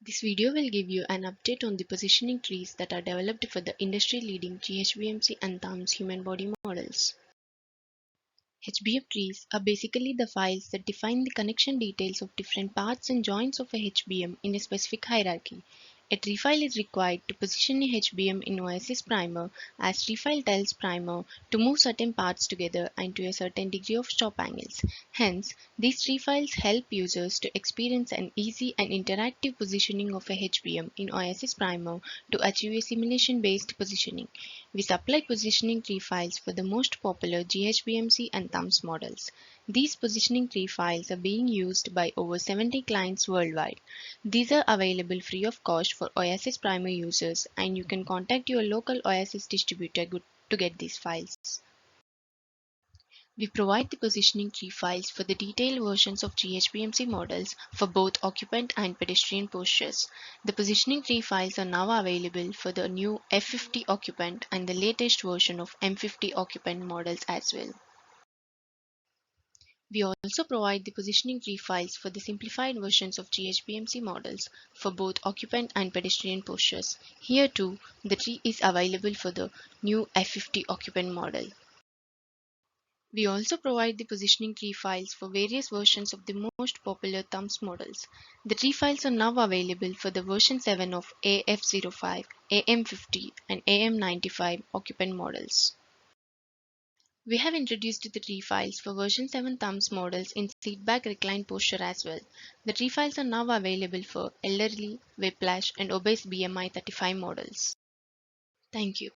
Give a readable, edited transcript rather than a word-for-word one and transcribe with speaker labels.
Speaker 1: This video will give you an update on the positioning trees that are developed for the industry-leading HBMC and THUMS human body models. HBM trees are basically the files that define the connection details of different parts and joints of a HBM in a specific hierarchy. A tree file is required to position a HBM in Oasys primer, as tree file tells primer to move certain parts together and to a certain degree of stop angles. Hence, these tree files help users to experience an easy and interactive positioning of a HBM in Oasys primer to achieve a simulation-based positioning. We supply positioning tree files for the most popular GHBMC and THUMS models. These positioning tree files are being used by over 70 clients worldwide. These are available free of cost for Oasys Primer users, and you can contact your local Oasys distributor to get these files. We provide the positioning tree files for the detailed versions of GHBMC models for both occupant and pedestrian postures. The positioning tree files are now available for the new F50 occupant and the latest version of M50 occupant models as well. We also provide the positioning tree files for the simplified versions of GHBMC models for both occupant and pedestrian postures. Here too, the tree is available for the new F50 occupant model. We also provide the positioning tree files for various versions of the most popular THUMS models. The tree files are now available for the version 7 of AF05, AM50 and AM95 occupant models. We have introduced the tree files for version 7 THUMS models in seatback recline posture as well. The tree files are now available for elderly, whiplash and obese BMI 35 models. Thank you.